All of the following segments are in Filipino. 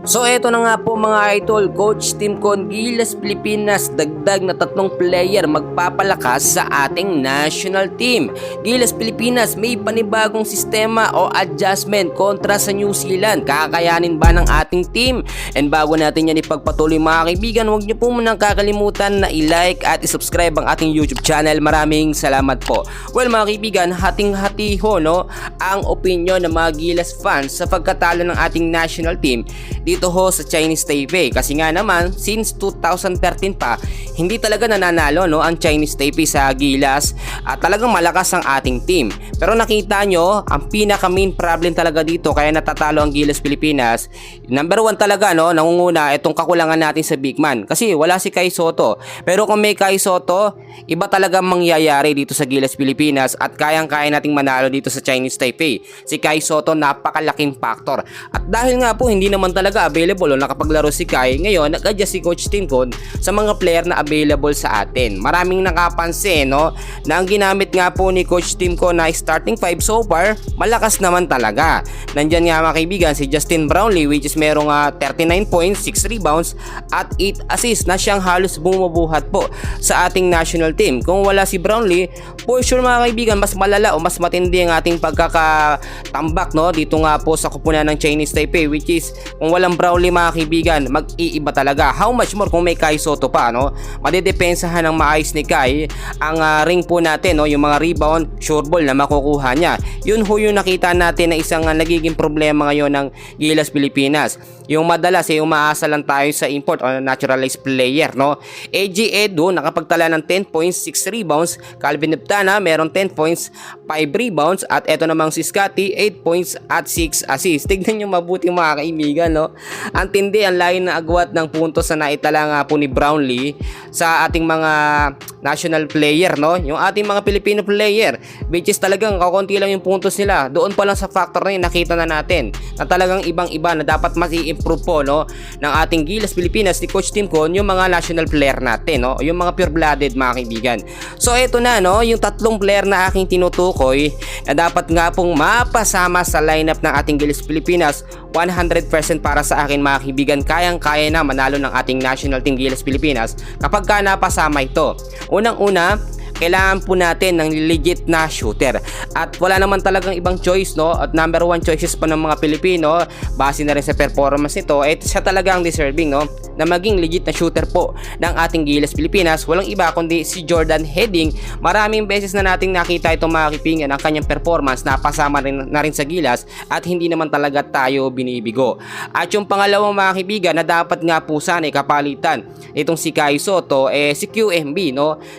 So eto na nga po mga idol, Coach Timcon Gilas Pilipinas dagdag na 3 player magpapalakas sa ating national team. Gilas Pilipinas may panibagong sistema o adjustment kontra sa New Zealand. Kakayanin ba ng ating team? And bago natin yan ipagpatuloy mga kaibigan, huwag niyo po munang kakalimutan na i-like at i-subscribe ang ating YouTube channel. Maraming salamat po. Well mga kaibigan, hating-hati ho ang opinion ng mga Gilas fans sa pagkatalo ng ating national team dito ho sa Chinese Taipei, kasi nga naman since 2013 pa hindi talaga nananalo ang Chinese Taipei sa Gilas at talagang malakas ang ating team. Pero nakita nyo ang pinaka main problem talaga dito kaya natatalo ang Gilas Pilipinas. Number 1 talaga nangunguna itong kakulangan natin sa big man kasi wala si Kai Sotto. Pero kung may Kai Sotto, iba talaga mangyayari dito sa Gilas Pilipinas at kayang-kaya nating manalo dito sa Chinese Taipei. Si Kai Sotto napakalaking factor at dahil nga po hindi naman talaga available o nakapaglaro si Kai, ngayon nag-adjust si Coach Timcon sa mga player na available sa atin. Maraming nakapansin na ang ginamit nga po ni Coach Timcon na starting 5 so far, malakas naman talaga. Nandyan nga mga kaibigan si Justin Brownlee which is merong 39 points, 6 rebounds at 8 assists na siyang halos bumubuhat po sa ating national team. Kung wala si Brownlee, for sure mga kaibigan, mas malala o mas matindi ang ating pagkakatambak dito nga po sa kupunan ng Chinese Taipei, which is kung walang Brownlee mga kaibigan, mag-iiba talaga. How much more kung may Kai Sotto pa, madedepensahan ng maayos ni Kai ang ring po natin, yung mga rebound, sure ball na makukuha niya. Yun ho yung nakita natin na isang nagiging problema ngayon ng Gilas Pilipinas. Yung madalas umaasa lang tayo sa import o naturalized player, AJ Edo nakapagtala ng 10 points, 6 rebounds. Calvin Neptana meron 10 points, 5 rebounds. At eto namang si Scotty, 8 points at 6 assists. Tignan nyo mabuti mga kaibigan, ang tindi, ang layo na agwat ng puntos na naitala nga po ni Brownlee sa ating mga national player, yung ating mga Filipino player, which is talagang kakunti lang yung puntos nila. Doon pa lang sa factor na yun, nakita na natin na talagang ibang-iba na dapat mas i-improve po ng ating Gilas Pilipinas ni Coach Timcon yung mga national player natin, yung mga pure-blooded mga kaibigan. So eto na, yung 3 player na aking tinutukoy na dapat nga pong mapasama sa lineup ng ating Gilas Pilipinas. 100% para sa akin mga kaibigan, kayang-kaya na manalo ng ating national team Gilas Pilipinas kapag ka napasama ito. Unang-una, kailangan po natin ng legit na shooter at wala naman talagang ibang choice, at number 1 choices pa ng mga Pilipino base na rin sa performance nito, siya talagang deserving na maging legit na shooter po ng ating Gilas Pilipinas. Walang iba kundi si Jordan Heading. Maraming beses na nating nakita itong mga kaibigan ang kanyang performance, napasama na rin sa Gilas at hindi naman talaga tayo binibigo. At yung pangalawang mga kaibigan na dapat nga po sana kapalitan itong si Kai Sotto, si QMB,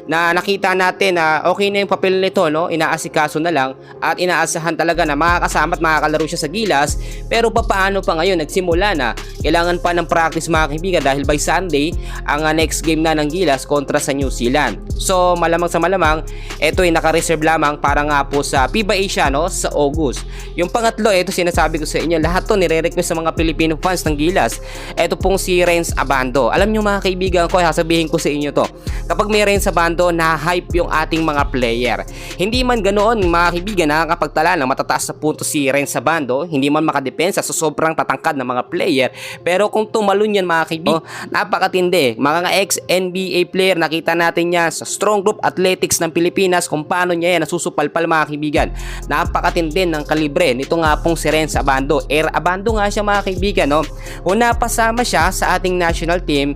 na nakita natin na okay na yung papel nito, inaasikaso na lang at inaasahan talaga na makakasama at makakalaro siya sa Gilas. Pero paano pa ngayon, nagsimula na, kailangan pa ng practice mga kaibigan dahil by Sunday ang next game na ng Gilas kontra sa New Zealand. So malamang sa malamang ito ay naka-reserve lamang para nga po sa FIBA Asia sa August. Yung pangatlo, ito sinasabi ko sa inyo, lahat to nire-request sa mga Filipino fans ng Gilas. Ito pong si Renz Abando. Alam nyo mga kaibigan ko, sasabihin ko sa inyo to, kapag may Renz Abando, na-hype yung ating mga player. Hindi man ganoon mga kaibigan, nakakapagtala ng matataas na punto si Renz Abando, hindi man makadepensa sa sobrang tatangkad ng mga player. Pero kung tumalon yan mga kaibigan, napakatindi. Mga ex-NBA player, nakita natin yan sa strong group athletics ng Pilipinas kung paano niya yan nasusupalpal mga kaibigan. Napakatindi ng kalibre nito nga pong si Renz Abando. Abando nga siya mga kaibigan, kung napasama siya sa ating national team,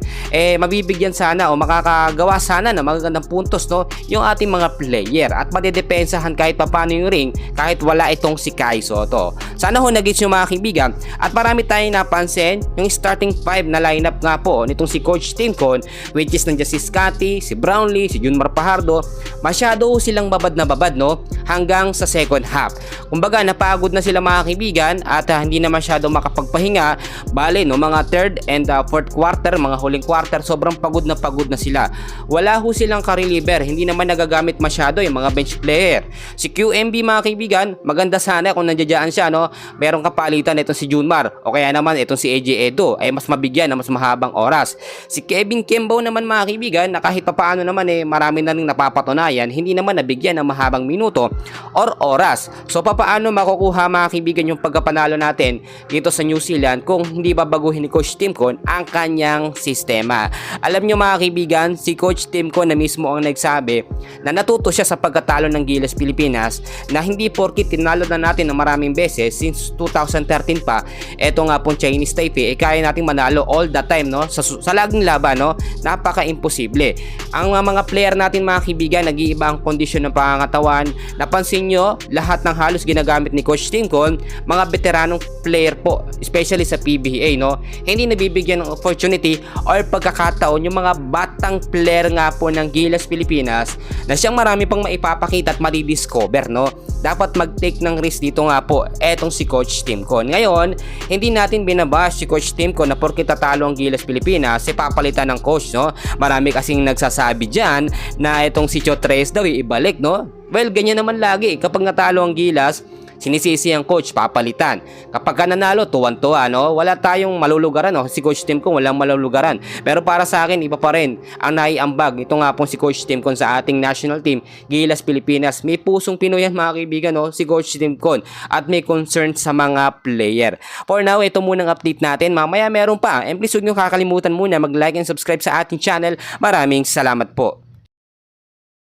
mabibigyan sana o makakagawa sana ng magagandang puntos yung ating mga player at madedepensahan kahit papano yung ring kahit wala itong si Kai Sotto. Sana ho nag-gets yung mga kaibigan at marami tayong napansin yung starting 5 na lineup nga po nitong si Coach Timcon, which is nandiyan si Scotty, si Brownlee, si Junmar Fajardo. Masyado silang babad na babad hanggang sa second half. Kumbaga napagod na sila mga kaibigan at hindi na masyado makapagpahinga. Bale mga third and fourth quarter, mga huling quarter, sobrang pagod na sila. wala ho silang ka-reliever, hindi naman nagagamit masyado yung mga bench player. Si QMB mga kaibigan, maganda sana kung nandiyan siya, no? Merong kapalitan itong si Junmar o kaya naman itong si AJ Edo ay mas mabigyan ng mas mahabang oras. Si Kevin Kembo naman mga kaibigan, na kahit papaano naman marami na rin napapatunayan, hindi naman nabigyan ng mahabang minuto or oras. So papaano makukuha mga kaibigan yung pagkapanalo natin dito sa New Zealand kung hindi babaguhin ni Coach Tim Con ang kanyang sistema? Alam nyo mga kaibigan, si Coach Tim Con na mismo ang nagsabi na natuto siya sa pagkatalo ng Gilas Pilipinas, na hindi porkit tinalo na natin ng maraming beses since 2013 pa, eto nga pong Chinese Taipei, kaya nating manalo all the time, no? Sa laging laban, no? Napaka-imposible. Ang mga player natin mga kaibigan, nag-iiba ang kondisyon ng pangangatawan. Napansin nyo, lahat ng halos ginagamit ni Coach Tim Con, mga veteranong player po, especially sa PBA, no? Hindi nabibigyan ng opportunity or pagkakataon yung mga batang player nga po ng Gilas Pilipinas na siyang marami pang maipapakita at madidiscover, no? Dapat mag-take ng risk dito nga po etong si Coach Tim Con. Ngayon, hindi natin binabash si Coach Tim Con na porke tatalo ang Gilas Pilipinas, papalitan ng coach, no? Marami kasing nagsasabi dyan na etong si Chotres daw ibalik, no? Well, ganyan naman lagi. Kapag natalo ang Gilas, sinisisi ang coach, papalitan. Kapag nanalo, tuwan-tuwa, no? Wala tayong malulugaran, no? Si Coach Tim Con walang malulugaran. Pero para sa akin, iba pa rin ang naiambag. Ito nga pong si Coach Tim Con sa ating national team, Gilas Pilipinas. May pusong Pinoy yan mga kaibigan, no? Si Coach Tim Con. At may concern sa mga player. For now, ito muna ang update natin. Mamaya meron pa. And please huwag nyo kakalimutan muna mag-like and subscribe sa ating channel. Maraming salamat po.